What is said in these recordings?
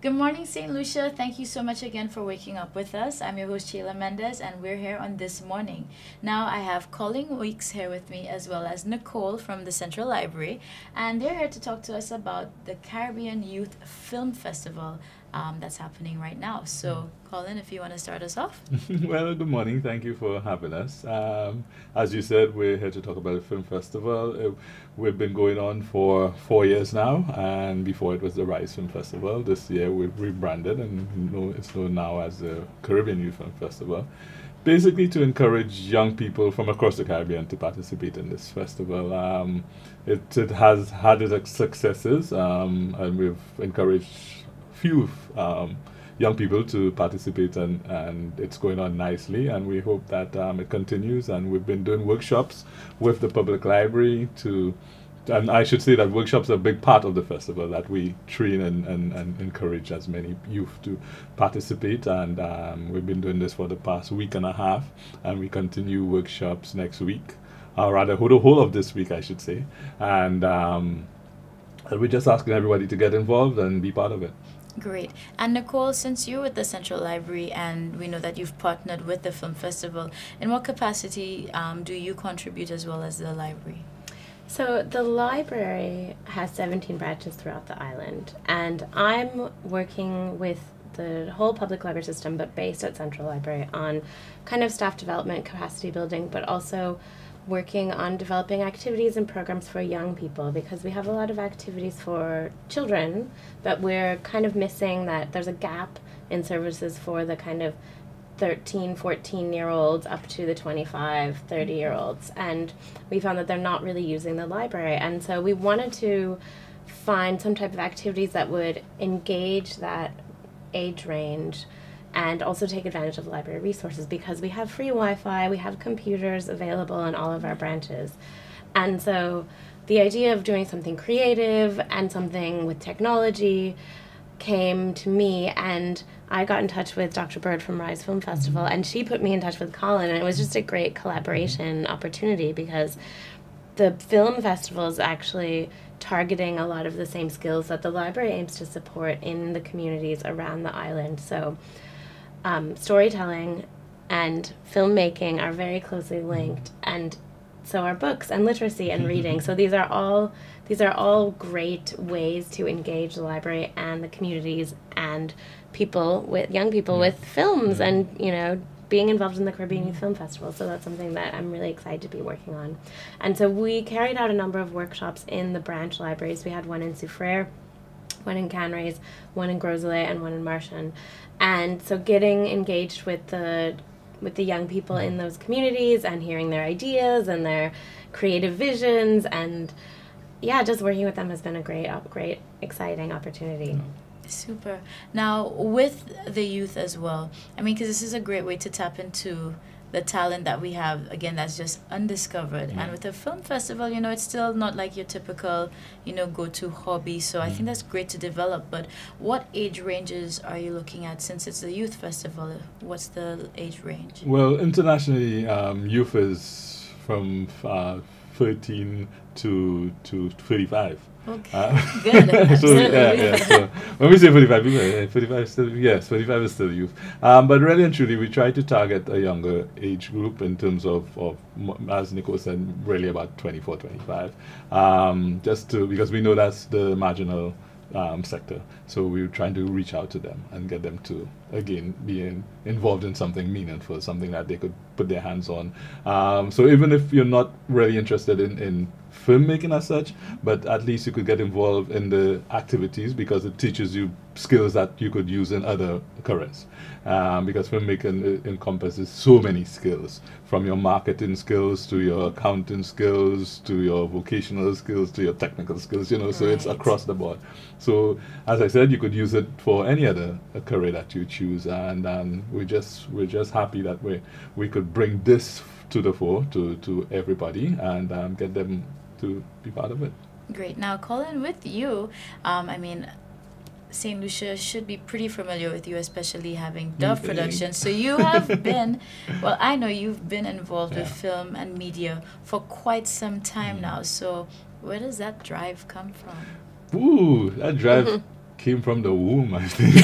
Good morning, St. Lucia. Thank you so much again for waking up with us. I'm your host, Sheila Mendez, and we're here on This Morning. Now, I have Colleen Weeks here with me, as well as Nicole from the Central Library, and they're here to talk to us about the Caribbean Youth Film Festival that's happening right now. So, Colin, if you want to start us off. Well, good morning. Thank you for having us. As you said, we're here to talk about the film festival. We've been going on for 4 years now, and before it was the Rise Film Festival. This year we've rebranded and it's known now as the Caribbean Youth Film Festival. Basically to encourage young people from across the Caribbean to participate in this festival. It has had its successes, and we've encouraged few young people to participate, and it's going on nicely, and we hope that it continues. And we've been doing workshops with the public library and I should say that workshops are a big part of the festival, that we train and encourage as many youth to participate, and we've been doing this for the past week and a half, and we continue workshops next week, or rather the whole of this week I should say, and we're just asking everybody to get involved and be part of it. Great. And Nicole, since you're with the Central Library and we know that you've partnered with the film festival, in what capacity do you contribute as well as the library? So the library has 17 branches throughout the island, and I'm working with the whole public library system, but based at Central Library, on kind of staff development, capacity building, but also working on developing activities and programs for young people, because we have a lot of activities for children, but we're kind of missing that. There's a gap in services for the kind of 13, 14-year-olds up to the 25, 30-year-olds, and we found that they're not really using the library, and so we wanted to find some type of activities that would engage that age range and also take advantage of the library resources, because we have free Wi-Fi, we have computers available in all of our branches. And so the idea of doing something creative and something with technology came to me, and I got in touch with Dr. Bird from Rise Film Festival, and she put me in touch with Colin, and it was just a great collaboration opportunity, because the film festival is actually targeting a lot of the same skills that the library aims to support in the communities around the island. So storytelling and filmmaking are very closely linked, and so are books and literacy and reading. So these are all great ways to engage the library and the communities and young people with films, and being involved in the Caribbean Youth Film Festival. So that's something that I'm really excited to be working on. And so we carried out a number of workshops in the branch libraries. We had one in Soufriere, one in Canrays, one in Gros Islet, and one in Marchand. And so getting engaged with the young people in those communities and hearing their ideas and their creative visions, and just working with them has been a great, exciting opportunity. Super. Now, with the youth as well, I mean, because this is a great way to tap into the talent that we have, again, that's just undiscovered. And with the film festival, it's still not like your typical, go-to hobby. So I think that's great to develop. But what age ranges are you looking at, since it's a youth festival? What's the age range? Well, internationally, youth is from 13 to 35. Okay, good. So when we say 45, 45 is still, yes, 45 is still youth. But really and truly, we try to target a younger age group in terms of as Nicole said, really about 24, 25. Because we know that's the marginal sector. So we're trying to reach out to them and get them to, again, be involved in something meaningful, something that they could put their hands on. So even if you're not really interested in filmmaking as such, but at least you could get involved in the activities, because it teaches you skills that you could use in other careers. Because filmmaking encompasses so many skills, from your marketing skills to your accounting skills to your vocational skills to your technical skills, so it's across the board. So as I said, you could use it for any other career that you choose, and we're just happy that we could bring this to the fore to everybody, and get them to be part of it. Great. Now, Colin, with you, I mean, St. Lucia should be pretty familiar with you, especially having Dove Productions. So you have been, well, I know you've been involved with film and media for quite some time now. So where does that drive come from? Ooh, that drive came from the womb, I think.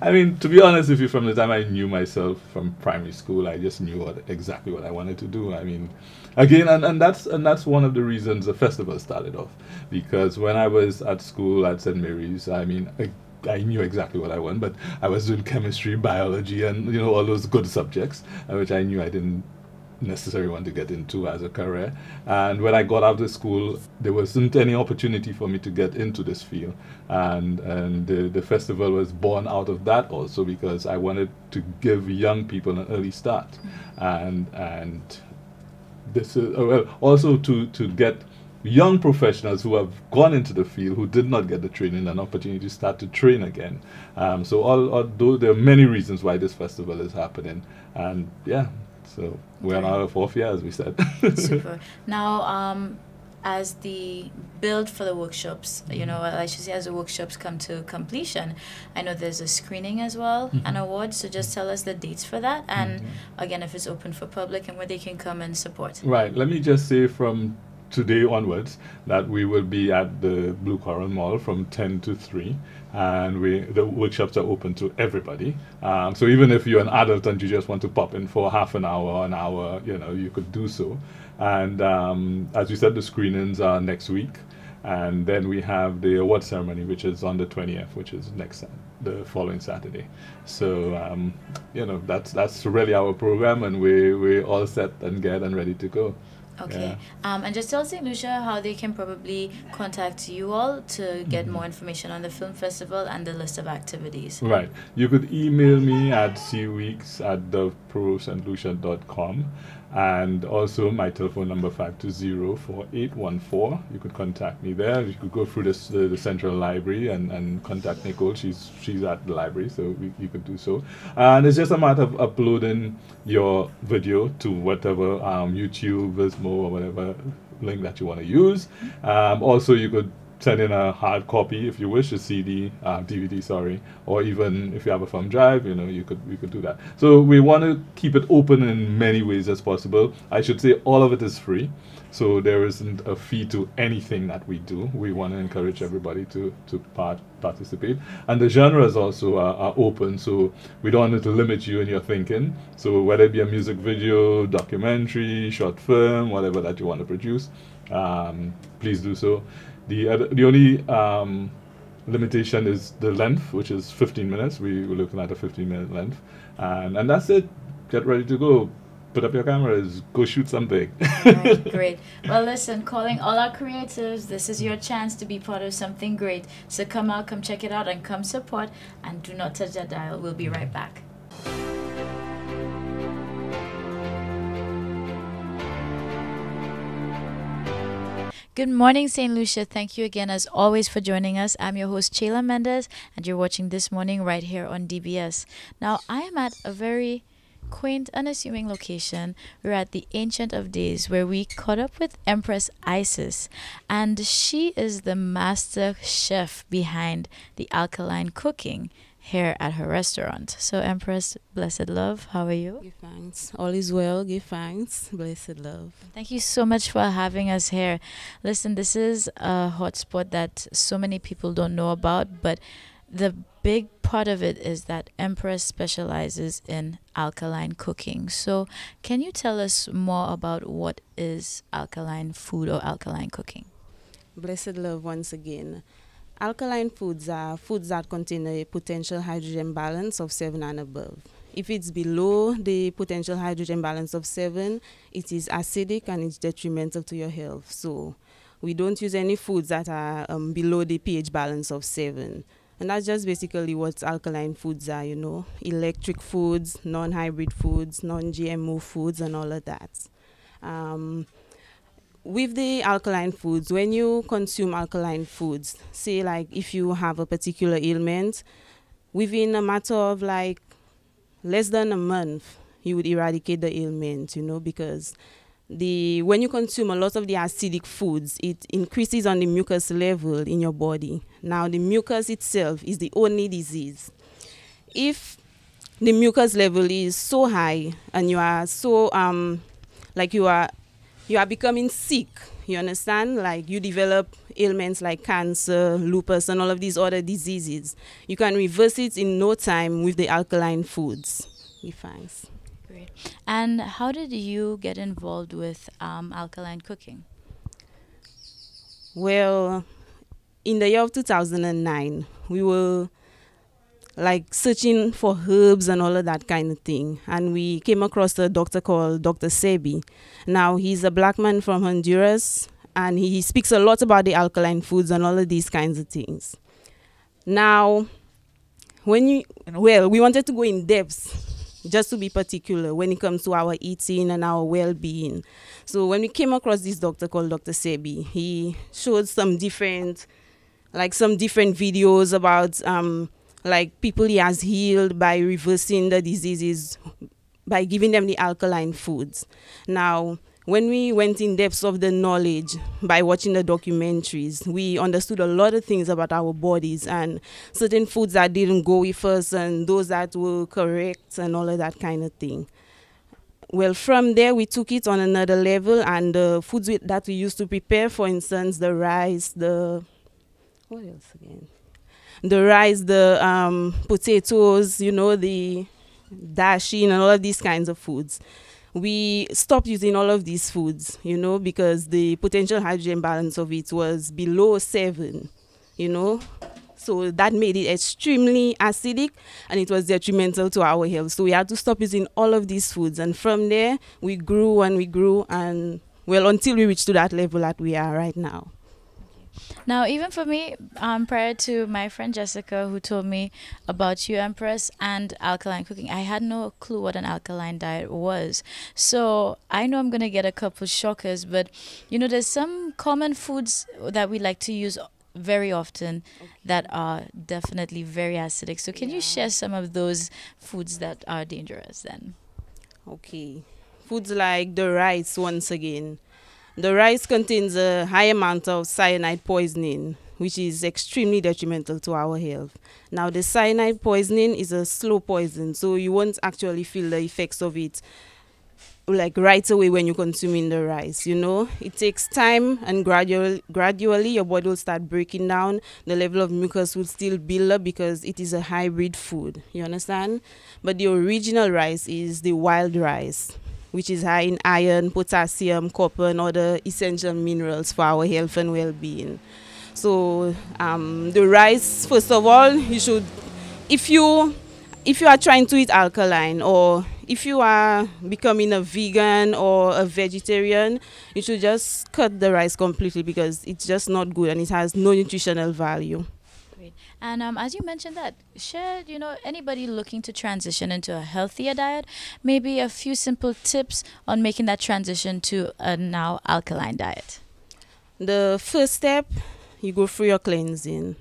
I mean, to be honest with you, from the time I knew myself from primary school, I just knew exactly what I wanted to do. I mean, again, and that's one of the reasons the festival started off, because when I was at school at St. Mary's, I mean, I knew exactly what I wanted, but I was doing chemistry, biology, and you know, all those good subjects, which I knew I didn't necessarily want to get into as a career. And when I got out of school, there wasn't any opportunity for me to get into this field, and the festival was born out of that also, because I wanted to give young people an early start, and this is well, also to get young professionals who have gone into the field who did not get the training an opportunity to start to train again. So although there are many reasons why this festival is happening, and yeah, so we're on our 4th year, as we said. Super. Now, as the build for the workshops, you know, I should say as the workshops come to completion, I know there's a screening as well, an award. So just tell us the dates for that, and again, if it's open for public and where they can come and support. Right. Let me just say from today onwards that we will be at the Blue Coral Mall from 10 to 3, and the workshops are open to everybody. So even if you're an adult and you just want to pop in for half an hour, you know, you could do so. And as you said, the screenings are next week, and then we have the award ceremony, which is on the 20th, which is the following Saturday. So you know, that's really our program, and we're all set and geared and ready to go. Okay. Yeah. And just tell St. Lucia how they can probably contact you all to get more information on the film festival and the list of activities. Right. You could email me at cweeks@theprostlucia.com, and also my telephone number 520-4814. You could contact me there. You could go through the Central Library and contact Nicole. She's at the library, so you could do so. And it's just a matter of uploading your video to whatever YouTube, Vizmo, or whatever link that you want to use. Also, you could send in a hard copy if you wish, a CD, DVD, sorry, or even if you have a thumb drive, you know, you could do that. So we want to keep it open in many ways as possible. I should say all of it is free, so there isn't a fee to anything that we do. We want to encourage everybody to participate, and the genres also are open, so we don't want to limit you in your thinking. So whether it be a music video, documentary, short film, whatever that you want to produce, please do so. The only limitation is the length, which is 15 minutes. We were looking at a 15-minute length, and that's it. Get ready to go. Put up your cameras. Go shoot something. Right, great. Well, listen, calling all our creatives, this is your chance to be part of something great. So come out, come check it out, and come support. And do not touch that dial. We'll be right back. Good morning, St. Lucia. Thank you again, as always, for joining us. I'm your host, Chayla Mendez, and you're watching This Morning right here on DBS. Now, I am at a very quaint, unassuming location. We're at the Ancient of Days, where we caught up with Empress Isis, and she is the master chef behind the alkaline cooking here at her restaurant. So, Empress, blessed love, how are you? Give thanks. All is well. Give thanks. Blessed love. Thank you so much for having us here. Listen, this is a hotspot that so many people don't know about, but the big part of it is that Empress specializes in alkaline cooking. So can you tell us more about what is alkaline food or alkaline cooking? Blessed love once again. Alkaline foods are foods that contain a potential hydrogen balance of 7 and above. If it's below the potential hydrogen balance of 7, it is acidic and it's detrimental to your health. So we don't use any foods that are below the pH balance of 7. And that's just basically what alkaline foods are, you know, electric foods, non-hybrid foods, non-GMO foods, and all of that. With the alkaline foods, when you consume alkaline foods, say like if you have a particular ailment, within a matter of like less than a month, you would eradicate the ailment, you know, because when you consume a lot of the acidic foods, it increases on the mucus level in your body. Now, the mucus itself is the only disease. If the mucus level is so high and you are so, you are becoming sick, You understand? Like you develop ailments like cancer, lupus, and all of these other diseases. You can reverse it in no time with the alkaline foods. Thanks. Great. And how did you get involved with alkaline cooking? Well, in the year of 2009, we were like searching for herbs and all of that kind of thing. And we came across a doctor called Dr. Sebi. Now, he's a black man from Honduras, and he speaks a lot about the alkaline foods and all of these kinds of things. Now, we wanted to go in depth, just to be particular, when it comes to our eating and our well-being. So when we came across this doctor called Dr. Sebi, he showed some different videos about like people he has healed by reversing the diseases by giving them the alkaline foods. Now, when we went in depth of the knowledge by watching the documentaries, we understood a lot of things about our bodies and certain foods that didn't go with us and those that were correct and all of that kind of thing. Well, from there, we took it on another level, and the foods that we used to prepare, for instance, the rice, what else again? The rice, the potatoes, the dashing and all of these kinds of foods. We stopped using all of these foods, because the potential hydrogen balance of it was below 7, So that made it extremely acidic, and it was detrimental to our health. So we had to stop using all of these foods. And from there, we grew, and until we reached to that level that we are right now. Now, even for me, prior to my friend Jessica, who told me about you, Empress, and alkaline cooking, I had no clue what an alkaline diet was. So I know I'm going to get a couple shockers, but, there's some common foods that we like to use very often that are definitely very acidic. So can you share some of those foods that are dangerous then? Okay. Foods like the rice, once again. The rice contains a high amount of cyanide poisoning, which is extremely detrimental to our health. Now, the cyanide poisoning is a slow poison, so you won't actually feel the effects of it like right away when you're consuming the rice. It takes time, and gradually your body will start breaking down. The level of mucus will still build up because it is a hybrid food. You understand? But the original rice is the wild rice, which is high in iron, potassium, copper, and other essential minerals for our health and well-being. So the rice, first of all, you should, if you are trying to eat alkaline, or if you are becoming a vegan or a vegetarian, you should just cut the rice completely because it's just not good and it has no nutritional value. And as you mentioned that, share, anybody looking to transition into a healthier diet, maybe a few simple tips on making that transition to a now alkaline diet. The first step, you go through your cleansing.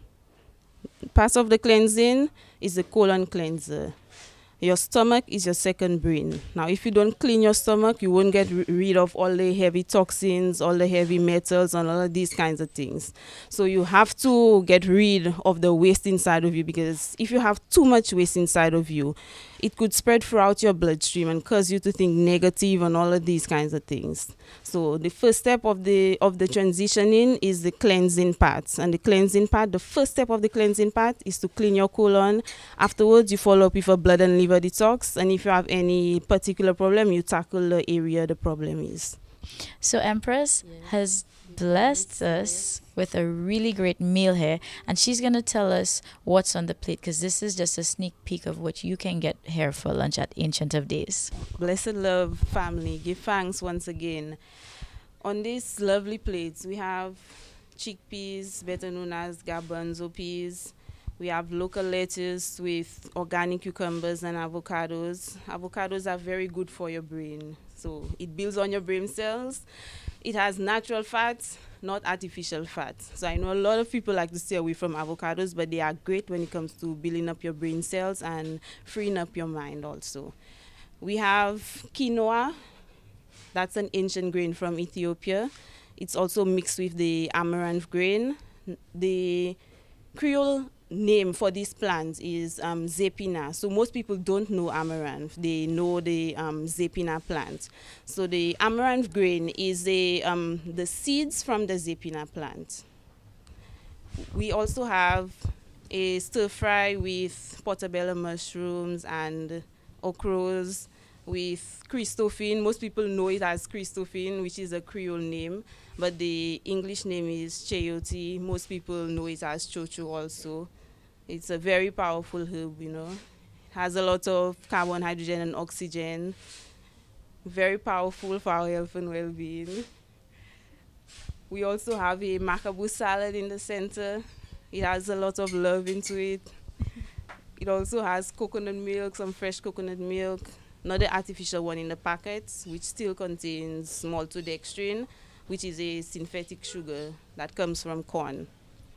Part of the cleansing is the colon cleanser. Your stomach is your second brain. Now, if you don't clean your stomach, you won't get rid of all the heavy toxins, all the heavy metals, and all of these kinds of things. So you have to get rid of the waste inside of you, because if you have too much waste inside of you, it could spread throughout your bloodstream and cause you to think negative and all of these kinds of things. So the first step of the transitioning is the cleansing part. And the first step of the cleansing part is to clean your colon. Afterwards, you follow up with a blood and liver detox. And if you have any particular problem, you tackle the area the problem is. So Empress has blessed us with a really great meal here, and she's going to tell us what's on the plate, because this is just a sneak peek of what you can get here for lunch at Ancient of Days. Blessed love family, give thanks once again. On these lovely plates, we have chickpeas, better known as garbanzo peas. We have local lettuce with organic cucumbers and avocados. Avocados are very good for your brain. So it builds on your brain cells. It has natural fats, not artificial fats. So I know a lot of people like to stay away from avocados, but they are great when it comes to building up your brain cells and freeing up your mind also. We have quinoa. That's an ancient grain from Ethiopia. It's also mixed with the amaranth grain. The Creole name for this plant is Zepina. So most people don't know amaranth. They know the Zepina plant. So the amaranth grain is the seeds from the Zepina plant. We also have a stir fry with portobello mushrooms and okras with Christophine. Most people know it as Christophine, which is a Creole name, but the English name is chayote. Most people know it as chocho also. It's a very powerful herb, you know. It has a lot of carbon, hydrogen, and oxygen. Very powerful for our health and well-being. We also have a macabou salad in the center. It has a lot of love into it. It also has coconut milk, some fresh coconut milk, not the artificial one in the packets, which still contains maltodextrin, which is a synthetic sugar that comes from corn.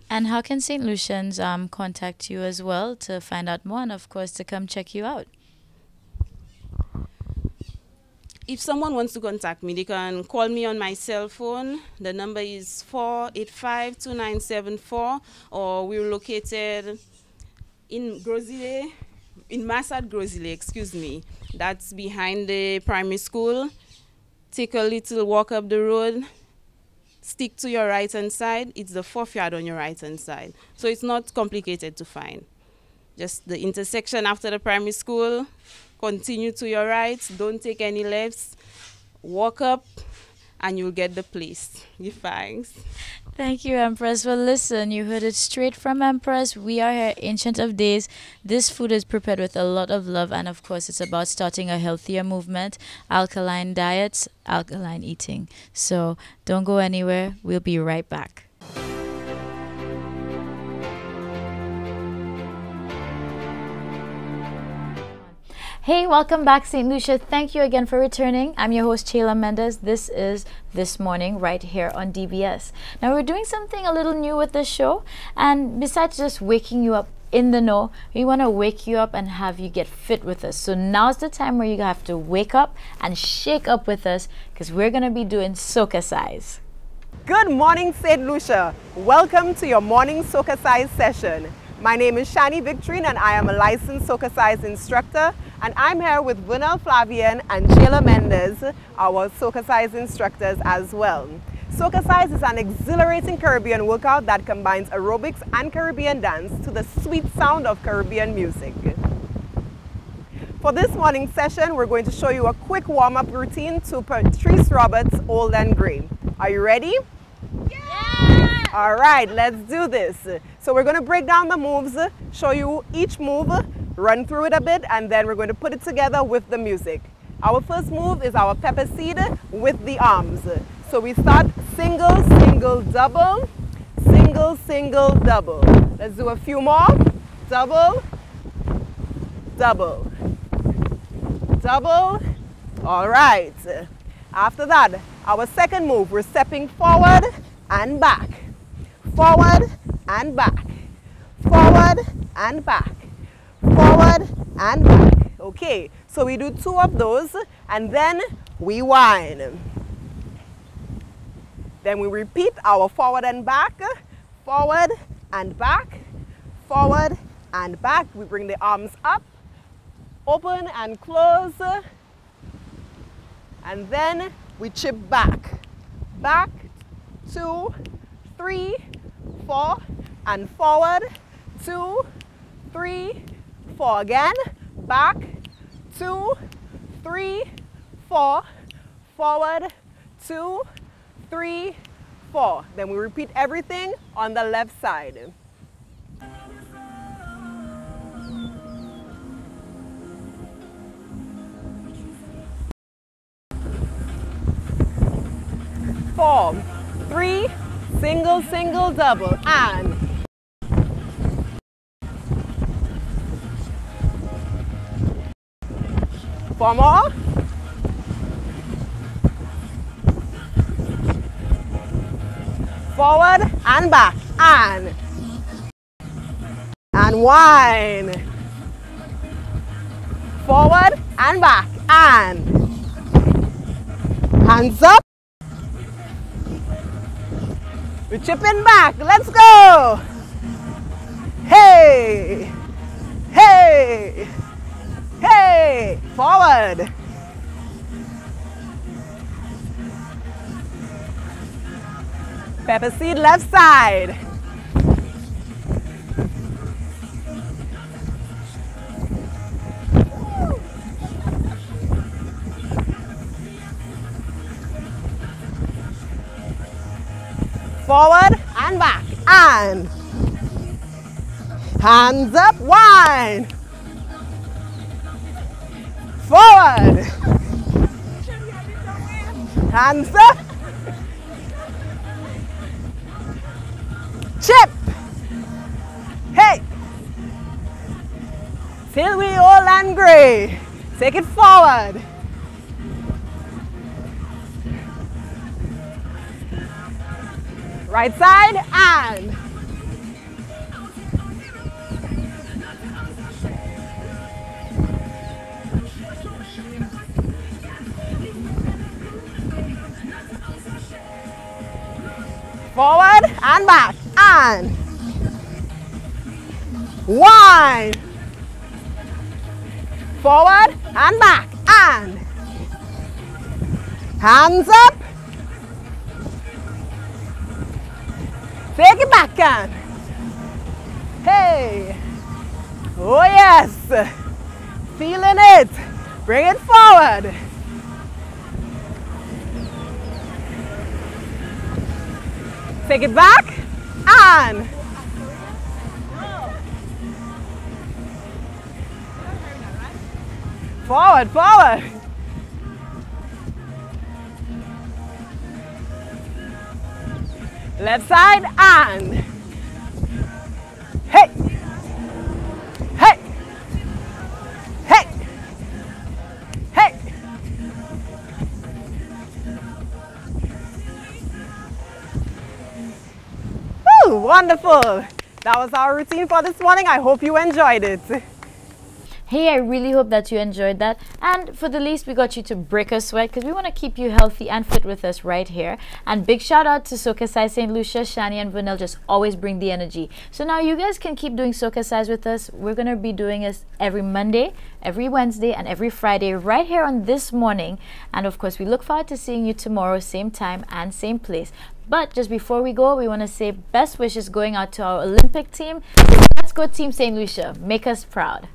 And how can St. Lucians contact you as well to find out more and, of course, to come check you out? If someone wants to contact me, they can call me on my cell phone. The number is 485-2974, or we're located in Grosile, in Massad Grosile, excuse me. That's behind the primary school. Take a little walk up the road. Stick to your right-hand side. It's the 4th yard on your right-hand side. So it's not complicated to find. Just the intersection after the primary school. Continue to your right. Don't take any lefts. Walk up, and you'll get the place. Thanks. Thank you, Empress. Well, listen, you heard it straight from Empress. We are here, Ancient of Days. This food is prepared with a lot of love, and of course, it's about starting a healthier movement, alkaline diets, alkaline eating. So don't go anywhere. We'll be right back. Hey, welcome back, St. Lucia. Thank you again for returning. I'm your host, Chayla Mendez. This is This Morning right here on DBS. Now, we're doing something a little new with this show. And besides just waking you up in the know, we want to wake you up and have you get fit with us. So now's the time where you have to wake up and shake up with us, because we're going to be doing soca size. Good morning, St. Lucia. Welcome to your morning soca size session. My name is Shani Victorine, and I am a licensed soca size instructor. And I'm here with Vernal Flavian and Chayla Mendez, our soca size instructors as well. Soca size is an exhilarating Caribbean workout that combines aerobics and Caribbean dance to the sweet sound of Caribbean music. For this morning session, we're going to show you a quick warm-up routine to Patrice Roberts' Old and Grey. Are you ready? Yeah! All right, let's do this. So we're going to break down the moves, show you each move, run through it a bit, and then we're going to put it together with the music. Our first move is our pepper seed with the arms. So we start single, single, double, single, single, double. Let's do a few more. Double, double, double. All right. After that, our second move, we're stepping forward and back, forward and back, forward and back, forward and back. Okay, so we do 2 of those, and then we wind. Then we repeat our forward and back, forward and back, forward and back. We bring the arms up, open and close, and then we chip back. Back, 2, 3, 4, and forward, 2, 3, 4 again, back, 2, 3, 4, forward, 2, 3, 4. Then we repeat everything on the left side. Four, 3, single, single, double, and 4 more. Forward and back, and wind. Forward and back, and hands up. We're chipping back. Let's go. Hey! Hey! Hey! Forward! Pepper seed left side. Forward and back, and hands up, wind. Forward. Hands up. Chip. Hey. Till we all land gray. Take it forward. Right side and forward and back and wind. Forward and back and hands up. Take it back and hey. Oh yes. Feeling it. Bring it forward. Take it back and forward, forward. Left side and hey, hey, hey, hey. Woo, wonderful. That was our routine for this morning. I hope you enjoyed it. Hey, I really hope that you enjoyed that. And for the least, we got you to break a sweat because we want to keep you healthy and fit with us right here. And big shout out to Soca Size St. Lucia, Shani and Vernell, just always bring the energy. So now you guys can keep doing Soca Size with us. We're going to be doing this every Monday, every Wednesday, and every Friday right here on This Morning. And of course, we look forward to seeing you tomorrow, same time and same place. But just before we go, we want to say best wishes going out to our Olympic team. Let's go Team St. Lucia. Make us proud.